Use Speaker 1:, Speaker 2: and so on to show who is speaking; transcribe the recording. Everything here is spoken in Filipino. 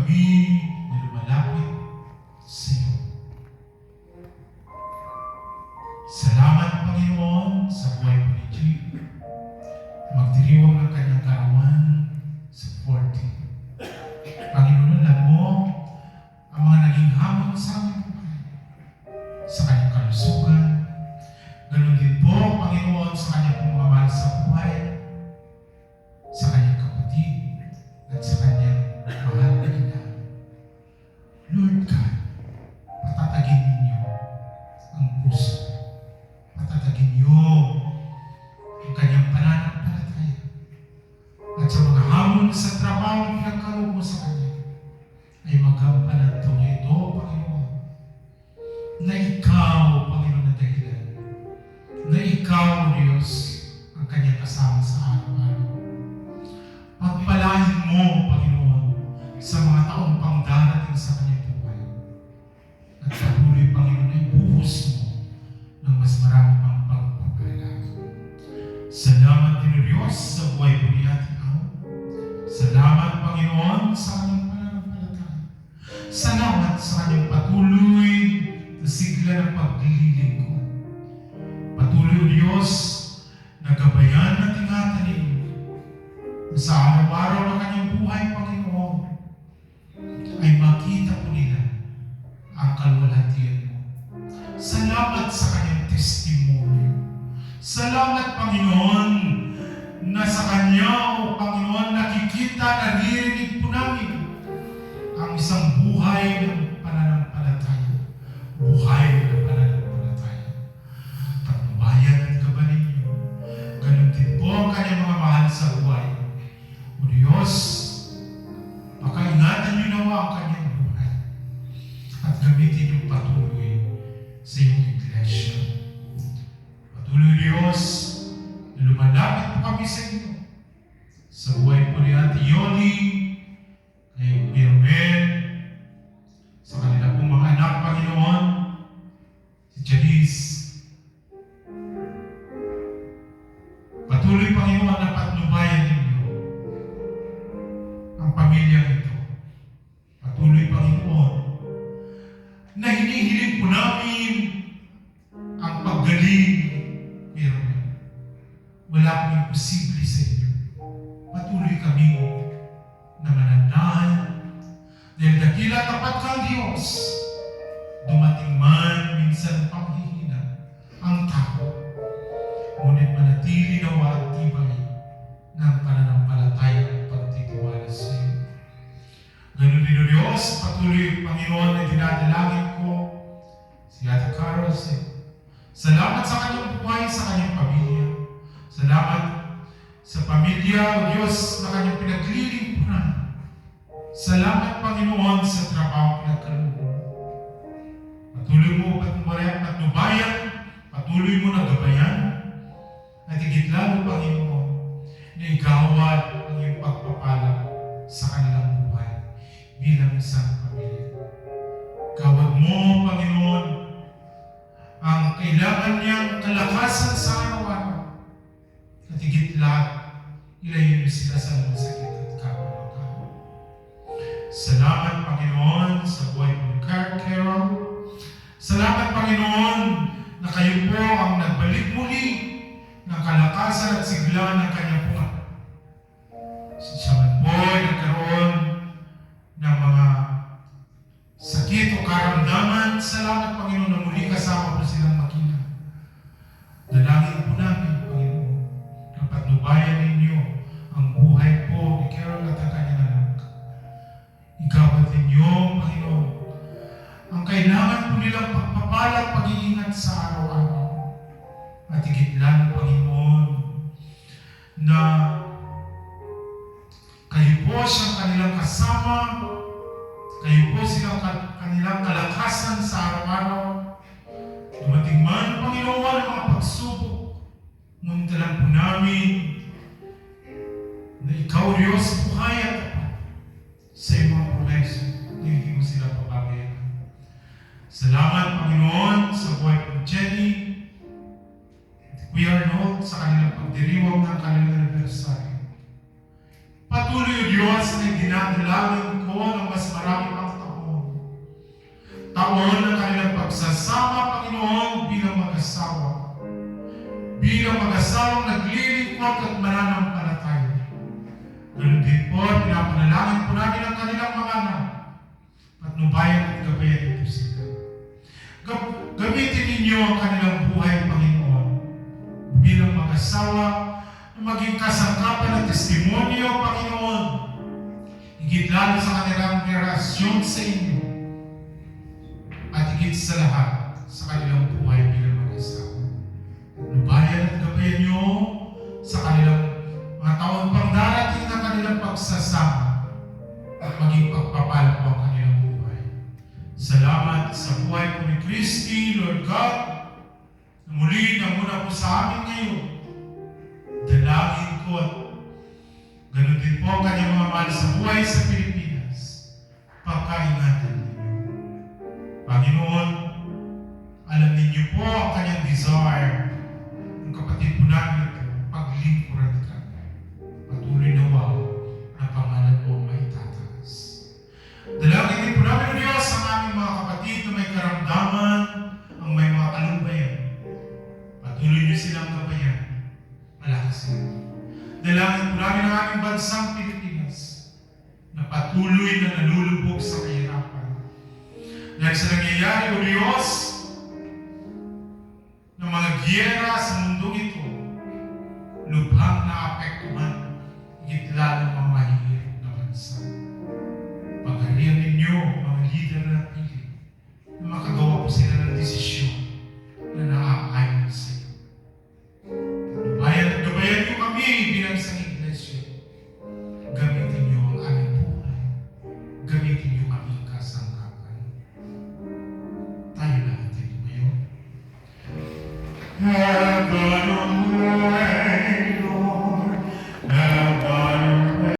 Speaker 1: kami na lumalapit sa iyo. Salamat, Panginoon, sa buhay po ni Jim. Magdiriwang ng kanyang karawan sa 40. Panginoon, alam mo ang mga naging hamon sa aming buhay, sa kanyang kalusugan. Ganun din po, Panginoon, sa kanyang pumamahal sa buhay, sa kanyang kapatid, at sa kanyang mahal na ina. Lord God, patatagin ninyo ang puso. Patatagin niyo ang kanyang pananampalataya. At sa mga hamon sa trabaho na pinagkaloob mo sa kanya, ay magampanan ito niya ito, Panginoon. Na ikaw, Panginoon, na dahilan. Na ikaw, Diyos, ang kanyang kasama sa araw-araw. Pagpalain mo, Panginoon, sa mga taong pang darating sa kanyang buhay. At patuloy, Panginoon, ay buhos mo ng mas marami pang pagpapala. Salamat din, Diyos, sa buhay po ni Ate Au. Salamat, Panginoon, sa kanyang pananampalataya. Salamat sa kanyang patuloy na sigla ng paglilingkod. Patuloy, Diyos, na gabayan at ingatan na sa araw-araw ng kanyang buhay, Panginoon, ay makita po nila ang kalwalhatian mo. Salamat sa kanyang testimonyo. Salamat, Panginoon, na sa kanya, O Panginoon, nakikita, naririnig po namin ang isang buhay ng pananampalataya. Buhay ng pananampalataya. Patnubayan at gabanin niyo. Ganun din po ang kanyang mga mahal sa buhay. O Diyos, pakaingatan niyo nawa ang kanyang buhay at gamitin niyo patuloy sa iyong iglesia. Patuloy, Diyos, na lumalapit po kami sa inyo sa buhay po ni Ate Yoli, kay Birmen, sa kanila pong mga anak, Panginoon, si Janice. Patuloy, Panginoon, na patnubayan ninyo ang pamilyang ito. Patuloy, Panginoon, na hinihiling po namin ang paggaling, Birmen. Wala pong imposible sa inyo. Patuloy kami na mananahan dahil dakila tapat kang Diyos. Dumating man minsan panghihina ang tao, ngunit manatili nawa at tibay ng pananampalataya at pagtitiwala sa iyo. Ganun din o Diyos, patuloy, Panginoon, na dinadalangin ko si Ate Carol. Salamat sa kanyang buhay, sa kanyang pamilya. Salamat sa pamilya, O Diyos, na kanyang pinaglilingkuran. Salamat, Panginoon, sa trabaho pinagkaloob mo. Patuloy mo patnubayan, patuloy mo na gabayan, at higit lalo, Panginoon, na igawad ang iyong pagpapala sa kanilang buhay bilang isang pamilya. Gawad mo, Panginoon, ang kailangan niyang kalakasan sa araw-araw. At higit lahat, ilayin mo sila sa mga sakit at kapalakan. Salamat, Panginoon, sa buhay mo ni Carol. Salamat, Panginoon, na kayo po ang nagbalik muli ng kalakasan at sigla ng kanyang buhay. Siya man po ay nagkaroon ng mga sakit o karamdaman. Salamat, Panginoon, na muli kasama po silang makina. Dalangin po namin, Panginoon, na patnubayan ninyo ang buhay po ni Carol at ang kanyang anak. Igawad ninyo, Panginoon, ang kailangan po nilang pagpapala at pag-iingat sa araw-araw. At higit lang, Panginoon, na kayo po siyang kanilang kasama, kayo po silang kanilang kalakasan sa araw-araw. Dumating man, Panginoon, ang mga pagsubok, ngunit alam po namin na ikaw, Diyos, buhay at tapat sa iyong mga promesa na hindi mo sila pababayaan. Salamat, Panginoon, sa buhay po Jenny, Kuya Arnold, sa kanilang pagdiriwang ng kanilang anibersaryo. Patuloy, O Diyos, na dinadalangin ko ng mas Gamitin ninyo ang kanilang buhay, Panginoon, bilang mag-asawa na maging kasangkapan at testimonyo, Panginoon, higit lalo sa kanilang relasyon sa inyo, at higit sa lahat, sa kanilang buhay bilang mag-asawa. Lubayan at gabayan nyo sa kanilang mga taon pang darating na kanilang pagsasama at maging pagpapala po ang kanilang buhay. Salamat sa buhay po ni Christy, Lord God, na muli na muna po sa amin ngayon. Dalangin ko at ganun din po ang kanyang mga mahal sa buhay sa Pilipinas. Pagkaingatan ninyo. Panginoon, alam ninyo po ang kanyang desire. Ang kapatid po namin ito, paglingkuran ka. Patuloy na wow na pangalan mo maitataas. Dalangin din po namin, Diyos, ang aming mga kapatid na may karamdaman, ang may mga kalubayan. Patuloy niyo silang gabayan. Malakasin. Dalangin po namin ang aming bansang Pilipinas na patuloy na nalulubog sa kahirapan. Dahil sa nangyayari, O Diyos, ng mga giyera sa mundong ito, lubhang naapektuhan, higit lalo mga mahihirap na bansa. Pagalian ninyo, mga lider na pili, na makagawa po sila ng desisyon na naaayon sa iyo. Lubayan at gabayan niyo kami bilang isang iglesia. Gamitin niyo ang aming buhay. Gamitin niyo aming kasangkapan. Tayo lahat ito ngayon. Heaven on earth.